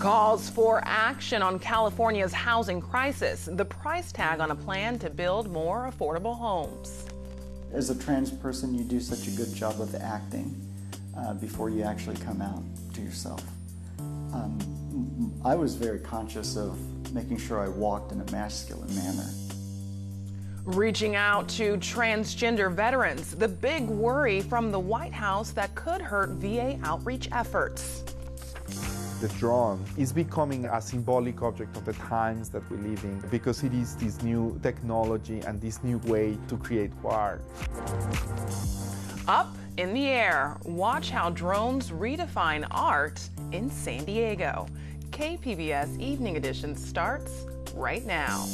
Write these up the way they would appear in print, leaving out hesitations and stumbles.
Calls for action on California's housing crisis. The price tag on a plan to build more affordable homes. As a trans person, you do such a good job of acting before you actually come out to yourself. I was very conscious of making sure I walked in a masculine manner. Reaching out to transgender veterans, the big worry from the White House that could hurt VA outreach efforts. The drone is becoming a symbolic object of the times that we live in because it is this new technology and this new way to create war. Up in the air, watch how drones redefine art in San Diego. KPBS Evening Edition starts right now.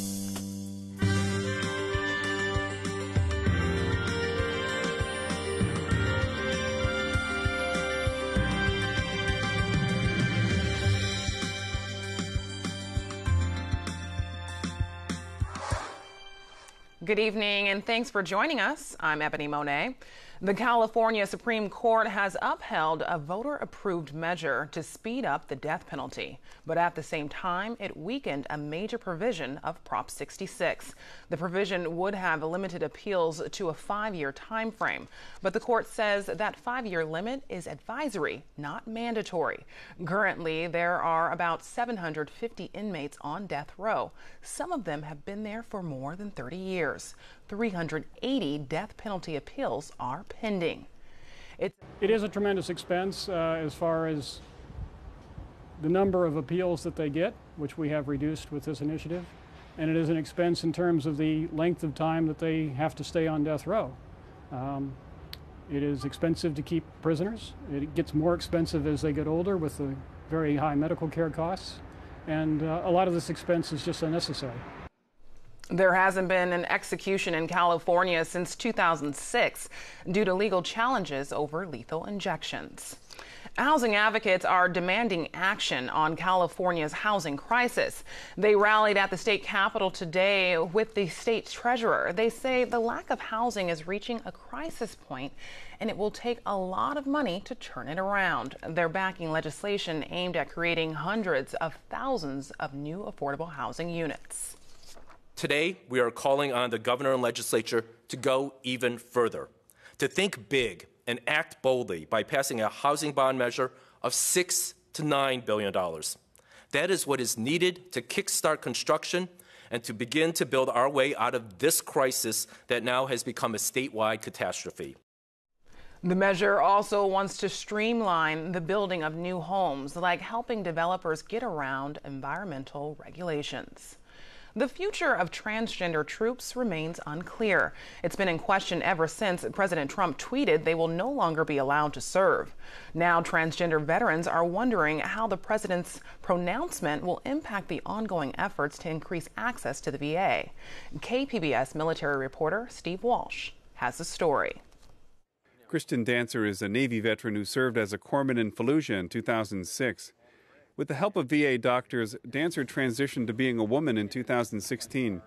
Good evening, and thanks for joining us. I'm Ebony Monet. The California Supreme Court has upheld a voter-approved measure to speed up the death penalty, but at the same time, it weakened a major provision of Prop 66. The provision would have limited appeals to a 5-year time frame, but the court says that 5-year limit is advisory, not mandatory. Currently, there are about 750 inmates on death row. Some of them have been there for more than 30 years. 380 death penalty appeals are pending. It is a tremendous expense as far as the number of appeals that they get, which we have reduced with this initiative. And it is an expense in terms of the length of time that they have to stay on death row. It is expensive to keep prisoners. It gets more expensive as they get older with the very high medical care costs. And a lot of this expense is just unnecessary. There hasn't been an execution in California since 2006 due to legal challenges over lethal injections. Housing advocates are demanding action on California's housing crisis. They rallied at the state capitol today with the state treasurer. They say the lack of housing is reaching a crisis point, and it will take a lot of money to turn it around. They're backing legislation aimed at creating hundreds of thousands of new affordable housing units. Today, we are calling on the governor and legislature to go even further, to think big and act boldly by passing a housing bond measure of $6 to $9 billion. That is what is needed to kickstart construction and to begin to build our way out of this crisis that now has become a statewide catastrophe. The measure also wants to streamline the building of new homes, like helping developers get around environmental regulations. The future of transgender troops remains unclear. It's been in question ever since President Trump tweeted they will no longer be allowed to serve. Now, transgender veterans are wondering how the president's pronouncement will impact the ongoing efforts to increase access to the VA. KPBS military reporter Steve Walsh has the story. Kristen Dancer is a Navy veteran who served as a corpsman in Fallujah in 2006. With the help of VA doctors, Dancer transitioned to being a woman in 2016.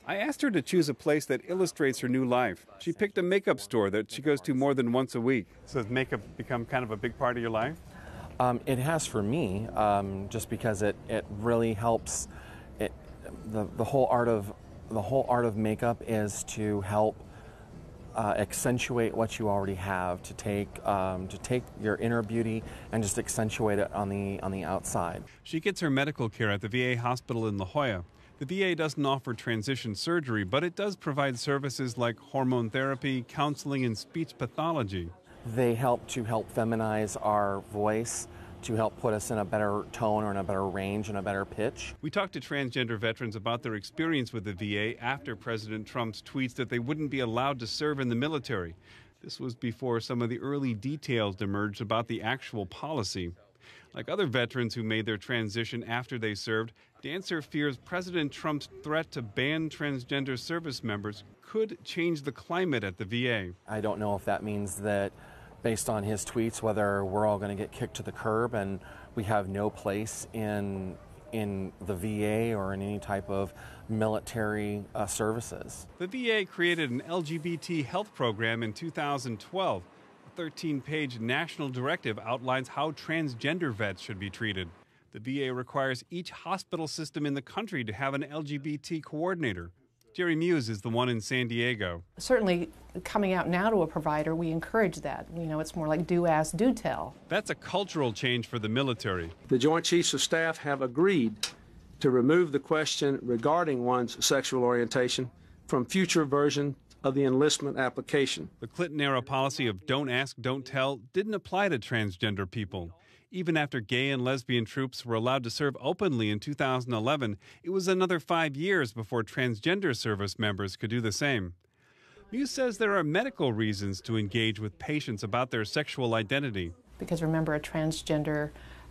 I asked her to choose a place that illustrates her new life. She picked a makeup store that she goes to more than once a week. So has makeup become kind of a big part of your life? It has for me, just because it really helps. The whole art of makeup is to help accentuate what you already have, to take your inner beauty and just accentuate it on the outside. She gets her medical care at the VA hospital in La Jolla. The VA doesn't offer transition surgery, but it does provide services like hormone therapy, counseling, and speech pathology. They help feminize our voice, to help put us in a better tone or in a better range and a better pitch. We talked to transgender veterans about their experience with the VA after President Trump's tweets that they wouldn't be allowed to serve in the military. This was before some of the early details emerged about the actual policy. Like other veterans who made their transition after they served, Dancer fears President Trump's threat to ban transgender service members could change the climate at the VA. I don't know if that means that, based on his tweets, whether we're all going to get kicked to the curb and we have no place in the VA or in any type of military services. The VA created an LGBT health program in 2012. A 13-page national directive outlines how transgender vets should be treated. The VA requires each hospital system in the country to have an LGBT coordinator. Jerry Muse is the one in San Diego. Certainly, coming out now to a provider, we encourage that. You know, it's more like do ask, do tell. That's a cultural change for the military. The Joint Chiefs of Staff have agreed to remove the question regarding one's sexual orientation from future versions of the enlistment application. The Clinton-era policy of don't ask, don't tell didn't apply to transgender people. Even after gay and lesbian troops were allowed to serve openly in 2011, it was another 5 years before transgender service members could do the same. Muse says there are medical reasons to engage with patients about their sexual identity. Because remember, a transgender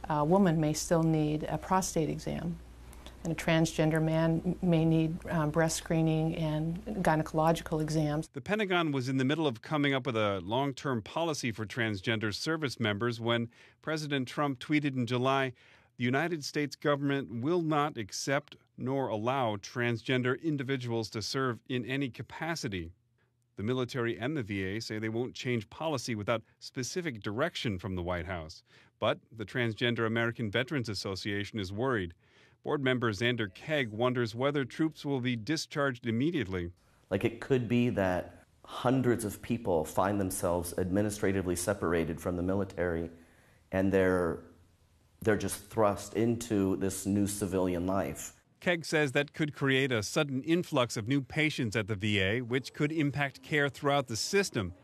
woman may still need a prostate exam, and a transgender man may need breast screening and gynecological exams. The Pentagon was in the middle of coming up with a long-term policy for transgender service members when President Trump tweeted in July, "The United States government will not accept nor allow transgender individuals to serve in any capacity." The military and the VA say they won't change policy without specific direction from the White House. But the Transgender American Veterans Association is worried. Board member Xander Kegg wonders whether troops will be discharged immediately. Like, it could be that hundreds of people find themselves administratively separated from the military, and they're just thrust into this new civilian life. Kegg says that could create a sudden influx of new patients at the VA, which could impact care throughout the system,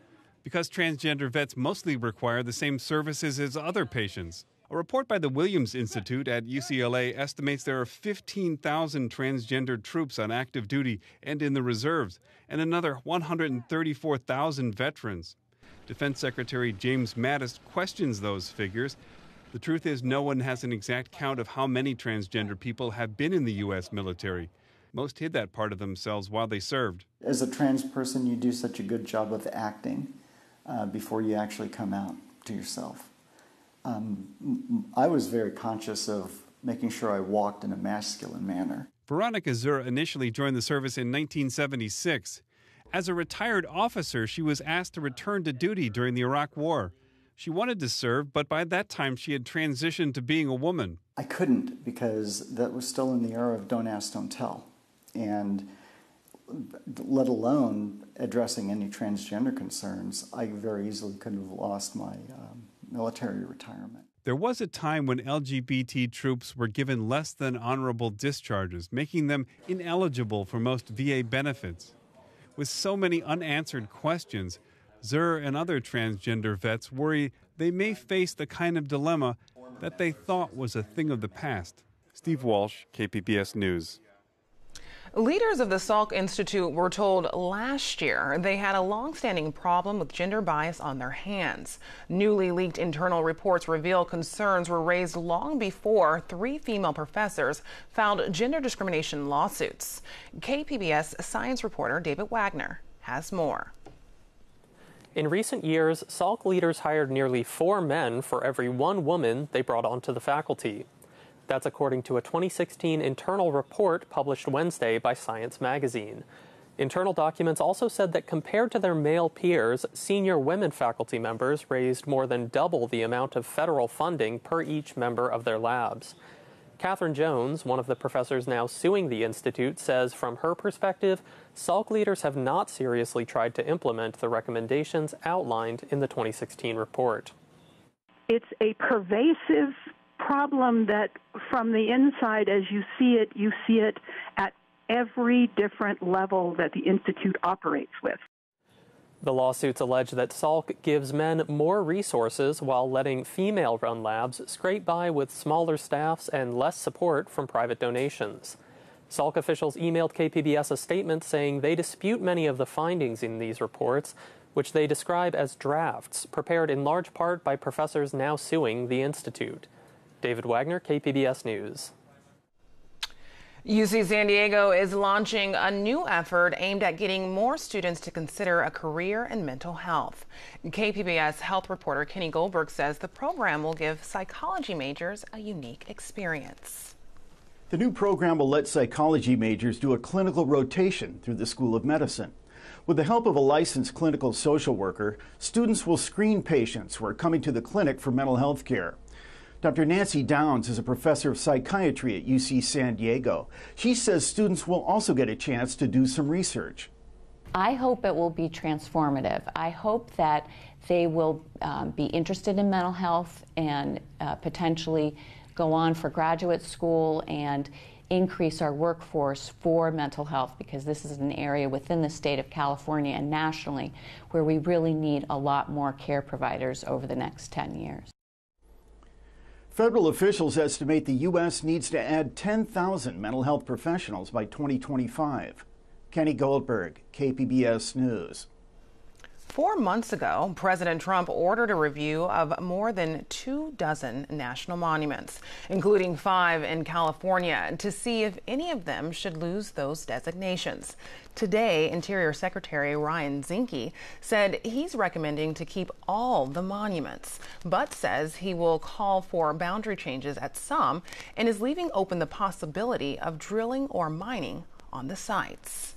because transgender vets mostly require the same services as other patients. A report by the Williams Institute at UCLA estimates there are 15,000 transgender troops on active duty and in the reserves, and another 134,000 veterans. Defense Secretary James Mattis questions those figures. The truth is, no one has an exact count of how many transgender people have been in the U.S. military. Most hid that part of themselves while they served. As a trans person, you do such a good job of acting before you actually come out to yourself. I was very conscious of making sure I walked in a masculine manner. Veronica Zur initially joined the service in 1976. As a retired officer, she was asked to return to duty during the Iraq War. She wanted to serve, but by that time she had transitioned to being a woman. I couldn't, because that was still in the era of don't ask, don't tell. And let alone addressing any transgender concerns, I very easily could have lost my military retirement. There was a time when LGBT troops were given less than honorable discharges, making them ineligible for most VA benefits. With so many unanswered questions, Zur and other transgender vets worry they may face the kind of dilemma that they thought was a thing of the past. Steve Walsh, KPBS News. Leaders of the Salk Institute were told last year they had a long-standing problem with gender bias on their hands. Newly leaked internal reports reveal concerns were raised long before 3 female professors filed gender discrimination lawsuits. KPBS science reporter David Wagner has more. In recent years, Salk leaders hired nearly 4 men for every 1 woman they brought onto the faculty. That's according to a 2016 internal report published Wednesday by Science magazine. Internal documents also said that compared to their male peers, senior women faculty members raised more than double the amount of federal funding per each member of their labs. Catherine Jones, one of the professors now suing the institute, says from her perspective, Salk leaders have not seriously tried to implement the recommendations outlined in the 2016 report. It's a pervasive problem that from the inside, as you see it at every different level that the Institute operates with. The lawsuits allege that Salk gives men more resources while letting female-run labs scrape by with smaller staffs and less support from private donations. Salk officials emailed KPBS a statement saying they dispute many of the findings in these reports, which they describe as drafts prepared in large part by professors now suing the Institute. David Wagner, KPBS News. UC San Diego is launching a new effort aimed at getting more students to consider a career in mental health. KPBS health reporter Kenny Goldberg says the program will give psychology majors a unique experience. The new program will let psychology majors do a clinical rotation through the School of Medicine. With the help of a licensed clinical social worker, students will screen patients who are coming to the clinic for mental health care. Dr. Nancy Downs is a professor of psychiatry at UC San Diego. She says students will also get a chance to do some research. I hope it will be transformative. I hope that they will be interested in mental health and potentially go on for graduate school and increase our workforce for mental health, because this is an area within the state of California and nationally where we really need a lot more care providers over the next 10 years. Federal officials estimate the U.S. needs to add 10,000 mental health professionals by 2025. Kenny Goldberg, KPBS News. 4 months ago, President Trump ordered a review of more than 24 national monuments, including 5 in California, to see if any of them should lose those designations. Today, Interior Secretary Ryan Zinke said he's recommending to keep all the monuments, but says he will call for boundary changes at some and is leaving open the possibility of drilling or mining on the sites.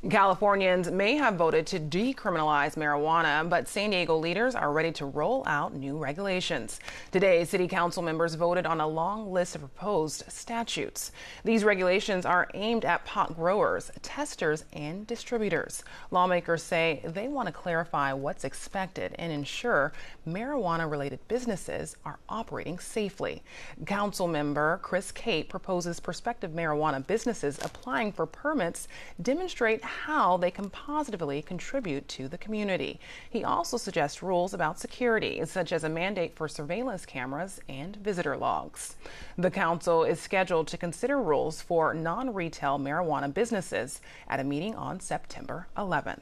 Californians may have voted to decriminalize marijuana, but San Diego leaders are ready to roll out new regulations. Today, city council members voted on a long list of proposed statutes. These regulations are aimed at pot growers, testers, and distributors. Lawmakers say they want to clarify what's expected and ensure marijuana-related businesses are operating safely. Council member Chris Cate proposes prospective marijuana businesses applying for permits demonstrate how they can positively contribute to the community. He also suggests rules about security, such as a mandate for surveillance cameras and visitor logs. The council is scheduled to consider rules for non-retail marijuana businesses at a meeting on September 11th.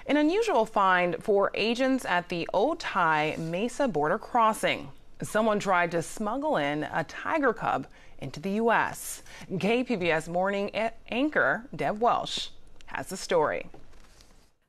An unusual find for agents at the Otay Mesa border crossing. Someone tried to smuggle in a tiger cub into the U.S. KPBS morning anchor Deb Welsh has the story.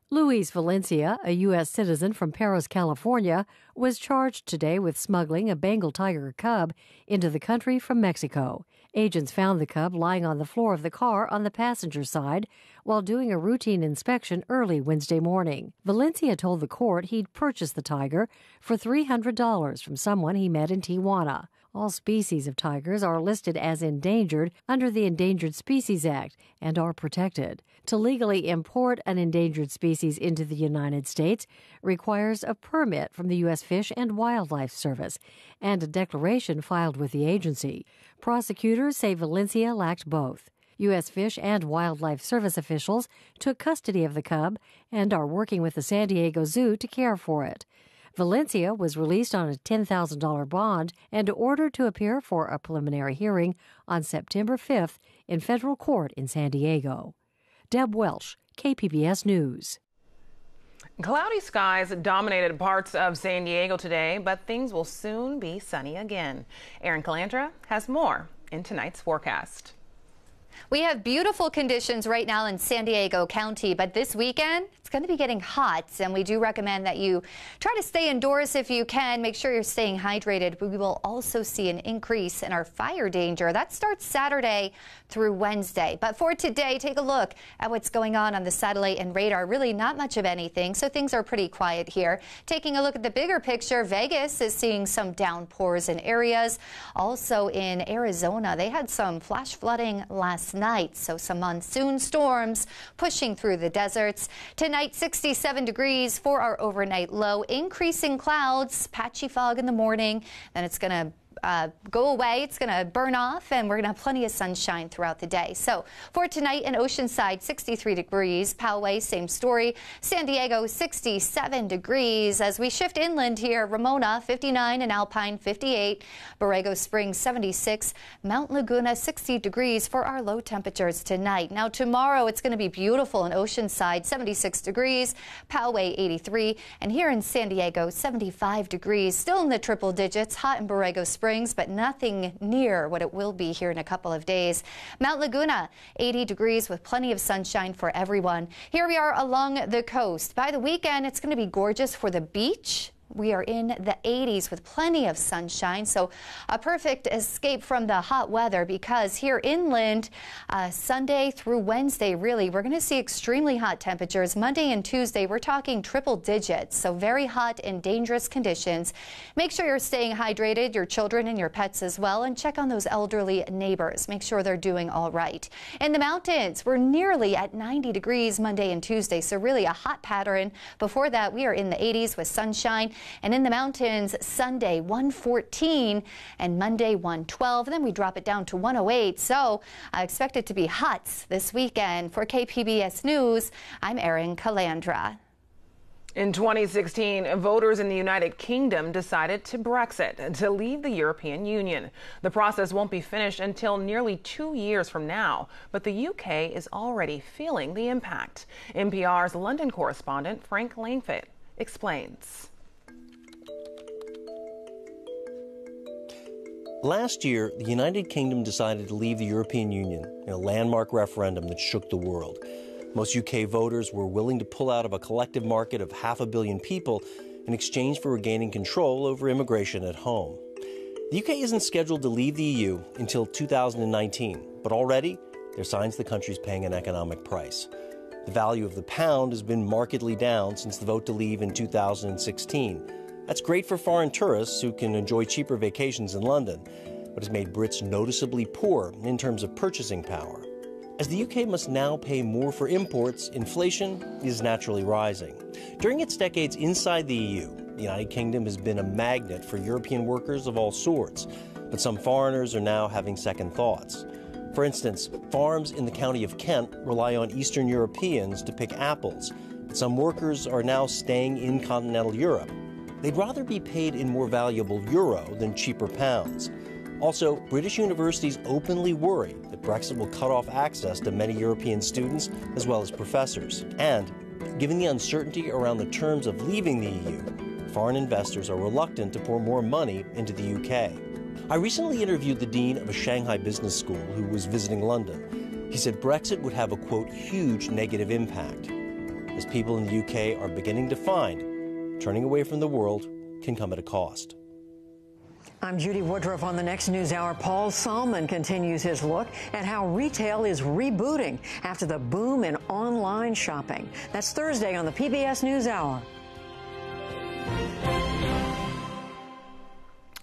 Luis Valencia, a U.S. citizen from Perris, California, was charged today with smuggling a Bengal tiger cub into the country from Mexico. Agents found the cub lying on the floor of the car on the passenger side while doing a routine inspection early Wednesday morning. Valencia told the court he'd purchased the tiger for $300 from someone he met in Tijuana. All species of tigers are listed as endangered under the Endangered Species Act and are protected. To legally import an endangered species into the United States requires a permit from the U.S. Fish and Wildlife Service and a declaration filed with the agency. Prosecutors say Valencia lacked both. U.S. Fish and Wildlife Service officials took custody of the cub and are working with the San Diego Zoo to care for it. Valencia was released on a $10,000 bond and ordered to appear for a preliminary hearing on September 5th in federal court in San Diego. Deb Welsh, KPBS News. Cloudy skies dominated parts of San Diego today, but things will soon be sunny again. Erin Calandra has more in tonight's forecast. We have beautiful conditions right now in San Diego County, but this weekend it's going to be getting hot, and we do recommend that you try to stay indoors if you can. Make sure you're staying hydrated. We will also see an increase in our fire danger. That starts Saturday through Wednesday. But for today, take a look at what's going on the satellite and radar. Really not much of anything, so things are pretty quiet here. Taking a look at the bigger picture, Vegas is seeing some downpours in areas. Also in Arizona, they had some flash flooding last night, so some monsoon storms pushing through the deserts. Tonight, 67 degrees for our overnight low. Increasing clouds, patchy fog in the morning, then it's going to go away. It's going to burn off, and we're going to have plenty of sunshine throughout the day. So for tonight in Oceanside, 63 degrees. Poway, same story. San Diego, 67 degrees. As we shift inland here, Ramona, 59, and Alpine, 58. Borrego Springs, 76. Mount Laguna, 60 degrees for our low temperatures tonight. Now tomorrow, it's going to be beautiful in Oceanside, 76 degrees. Poway, 83. And here in San Diego, 75 degrees. Still in the triple digits. Hot in Borrego Springs, but nothing near what it will be here in a couple of days. Mount Laguna, 80 degrees with plenty of sunshine for everyone. Here we are along the coast. By the weekend, it's going to be gorgeous for the beach We are in the 80s with plenty of sunshine, so a perfect escape from the hot weather because here inland, Sunday through Wednesday, really, we're going to see extremely hot temperatures. Monday and Tuesday, we're talking triple digits, so very hot and dangerous conditions. Make sure you're staying hydrated, your children and your pets as well, and check on those elderly neighbors. Make sure they're doing all right. In the mountains, we're nearly at 90 degrees Monday and Tuesday, so really a hot pattern. Before that, we are in the 80s with sunshine. And in the mountains, Sunday 114 and Monday 112. Then we drop it down to 108. So I expect it to be hot this weekend. For KPBS News, I'm Erin Calandra. In 2016, voters in the United Kingdom decided to Brexit, to leave the European Union. The process won't be finished until nearly 2 years from now, but the UK is already feeling the impact. NPR's London correspondent Frank Langfitt explains. Last year, the United Kingdom decided to leave the European Union in a landmark referendum that shook the world. Most UK voters were willing to pull out of a collective market of 500 million people in exchange for regaining control over immigration at home. The UK isn't scheduled to leave the EU until 2019, but already there are signs the country's paying an economic price. The value of the pound has been markedly down since the vote to leave in 2016. That's great for foreign tourists who can enjoy cheaper vacations in London, but has made Brits noticeably poor in terms of purchasing power. As the UK must now pay more for imports, inflation is naturally rising. During its decades inside the EU, the United Kingdom has been a magnet for European workers of all sorts, but some foreigners are now having second thoughts. For instance, farms in the county of Kent rely on Eastern Europeans to pick apples, but some workers are now staying in continental Europe. They'd rather be paid in more valuable euro than cheaper pounds. Also, British universities openly worry that Brexit will cut off access to many European students as well as professors. And, given the uncertainty around the terms of leaving the EU, foreign investors are reluctant to pour more money into the UK. I recently interviewed the dean of a Shanghai business school who was visiting London. He said Brexit would have a, quote, huge negative impact, as people in the UK are beginning to find turning away from the world can come at a cost. I'm Judy Woodruff on the next News Hour. Paul Salmon continues his look at how retail is rebooting after the boom in online shopping. That's Thursday on the PBS News Hour.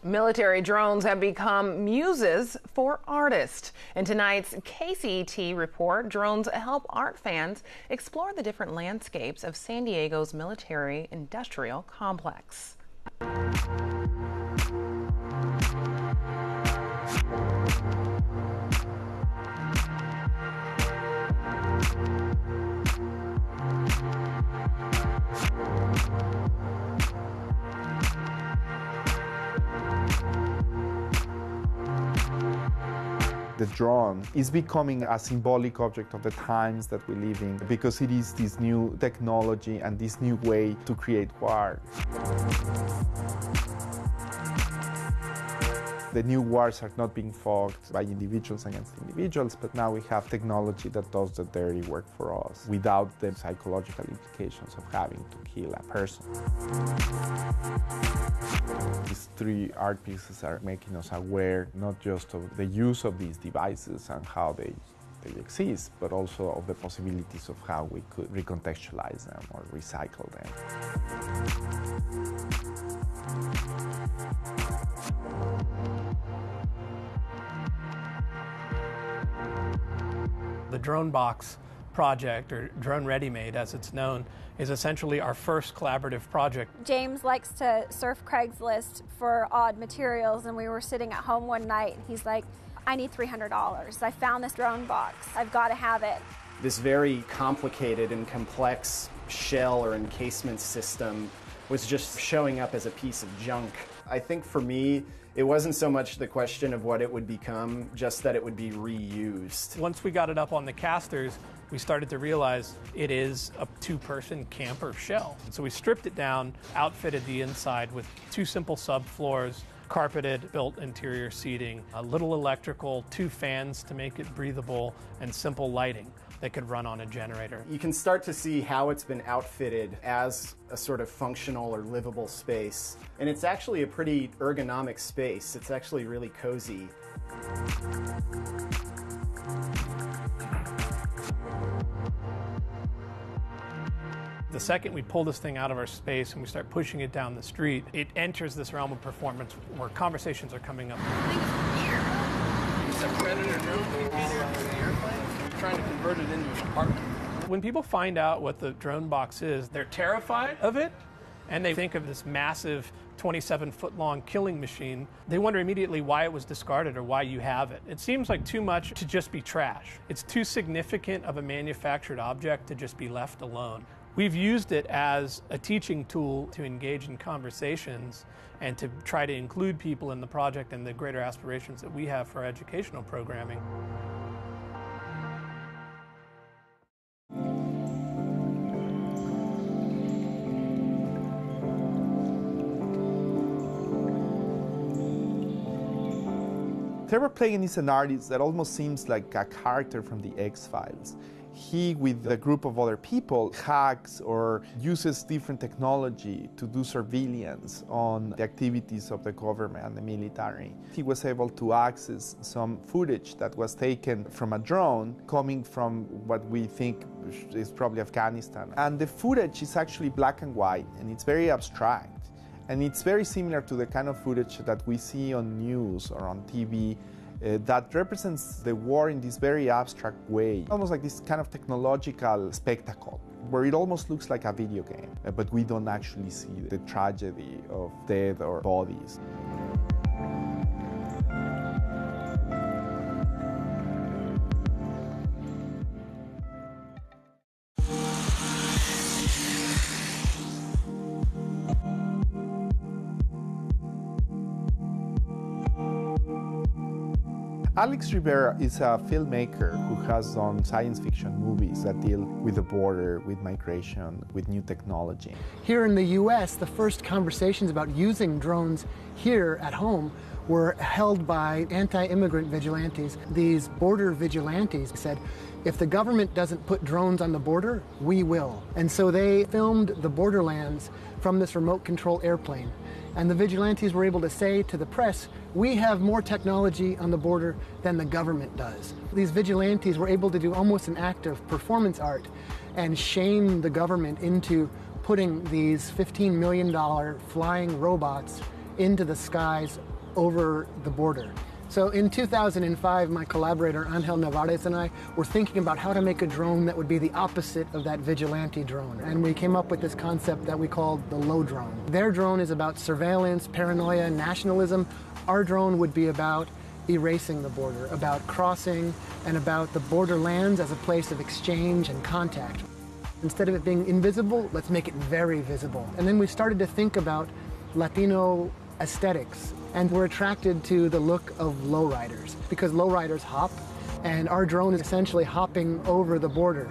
Military drones have become muses for artists. In tonight's KCET report, drones help art fans explore the different landscapes of San Diego's military-industrial complex. The drone is becoming a symbolic object of the times that we live in because it is this new technology and this new way to create wars. The new wars are not being fought by individuals against individuals, but now we have technology that does the dirty work for us without the psychological implications of having to kill a person. These three art pieces are making us aware not just of the use of these devices and how they exist, but also of the possibilities of how we could recontextualize them or recycle them. The Drone Box project, or Drone Ready Made as it's known, is essentially our first collaborative project. James likes to surf Craigslist for odd materials, and we were sitting at home one night and he's like, I need $300. I found this drone box. I've got to have it. This very complicated and complex shell or encasement system was just showing up as a piece of junk. I think for me, it wasn't so much the question of what it would become, just that it would be reused. Once we got it up on the casters, we started to realize it is a two-person camper shell. So we stripped it down, outfitted the inside with two simple subfloors, carpeted, built interior seating, a little electrical, two fans to make it breathable, and simple lighting. that could run on a generator. You can start to see how it's been outfitted as a sort of functional or livable space. And it's actually a pretty ergonomic space. It's actually really cozy. The second we pull this thing out of our space and we start pushing it down the street, it enters this realm of performance where conversations are coming up. It's a Predator drone that came here from the airplane. We're trying to convert it into an art. When people find out what the drone box is, they're terrified of it, and they think of this massive 27-foot-long killing machine. They wonder immediately why it was discarded or why you have it. It seems like too much to just be trash. It's too significant of a manufactured object to just be left alone. We've used it as a teaching tool to engage in conversations and to try to include people in the project and the greater aspirations that we have for educational programming. Trevor Plagan is an artist that almost seems like a character from the X-Files. He, with a group of other people, hacks or uses different technology to do surveillance on the activities of the government and the military. He was able to access some footage that was taken from a drone coming from what we think is probably Afghanistan. And the footage is actually black and white, and it's very abstract. And it's very similar to the kind of footage that we see on news or on TV that represents the war in this very abstract way, almost like this kind of technological spectacle, where it almost looks like a video game, but we don't actually see the tragedy of death or bodies. Alex Rivera is a filmmaker who has done science fiction movies that deal with the border, with migration, with new technology. Here in the U.S., the first conversations about using drones here at home were held by anti-immigrant vigilantes. These border vigilantes said, if the government doesn't put drones on the border, we will. And so they filmed the borderlands from this remote control airplane. And the vigilantes were able to say to the press, we have more technology on the border than the government does. These vigilantes were able to do almost an act of performance art and shame the government into putting these $15 million flying robots into the skies over the border. So in 2005, my collaborator Angel Nevarez and I were thinking about how to make a drone that would be the opposite of that vigilante drone. And we came up with this concept that we called the low drone. Their drone is about surveillance, paranoia, nationalism. Our drone would be about erasing the border, about crossing, and about the borderlands as a place of exchange and contact. Instead of it being invisible, let's make it very visible. And then we started to think about Latino aesthetics, and we're attracted to the look of lowriders because lowriders hop, and our drone is essentially hopping over the border.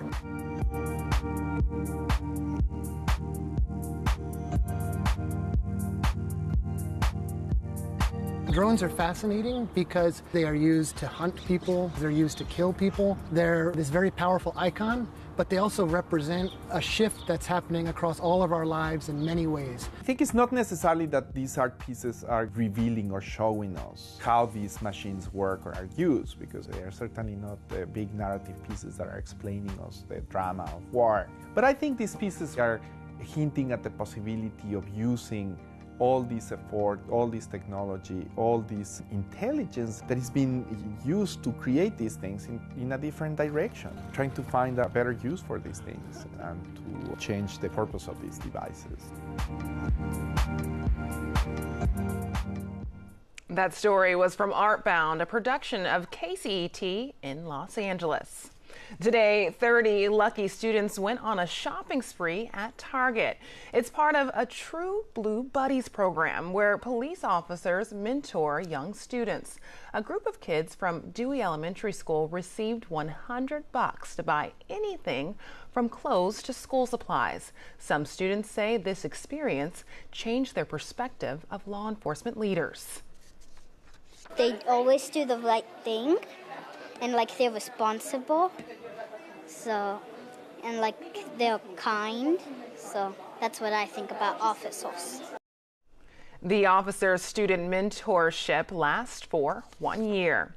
Drones are fascinating because they are used to hunt people, they're used to kill people. They're this very powerful icon, but they also represent a shift that's happening across all of our lives in many ways. I think it's not necessarily that these art pieces are revealing or showing us how these machines work or are used, because they are certainly not the big narrative pieces that are explaining us the drama of war. But I think these pieces are hinting at the possibility of using all this effort, all this technology, all this intelligence that is being used to create these things in a different direction, trying to find a better use for these things and to change the purpose of these devices. That story was from Artbound, a production of KCET in Los Angeles. Today, 30 lucky students went on a shopping spree at Target. It's part of a True Blue Buddies program where police officers mentor young students. A group of kids from Dewey Elementary School received $100 to buy anything from clothes to school supplies. Some students say this experience changed their perspective of law enforcement leaders. They always do the right thing, and like they're responsible. So, and like they're kind. So that's what I think about officers. The officer's student mentorship lasts for 1 year.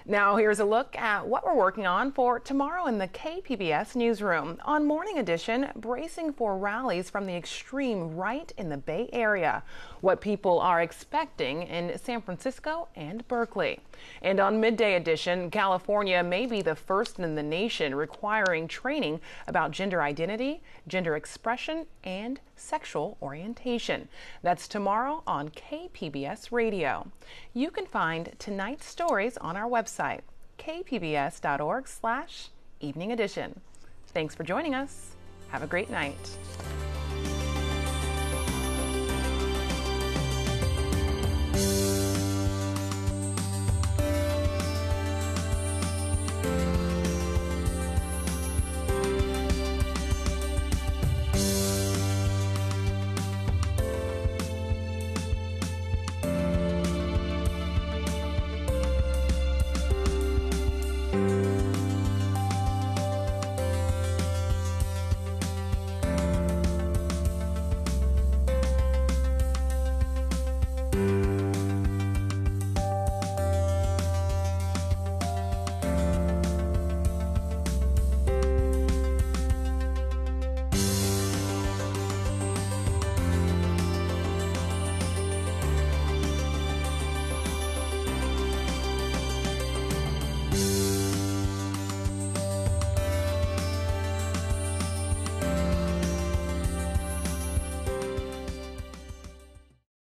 Now here's a look at what we're working on for tomorrow in the KPBS newsroom. On Morning Edition, bracing for rallies from the extreme right in the Bay Area, what people are expecting in San Francisco and Berkeley. And on Midday Edition, California may be the first in the nation requiring training about gender identity, gender expression, and sexual orientation. That's tomorrow on KPBS Radio. You can find tonight's stories on our website, kpbs.org/evening edition. Thanks for joining us. Have a great night.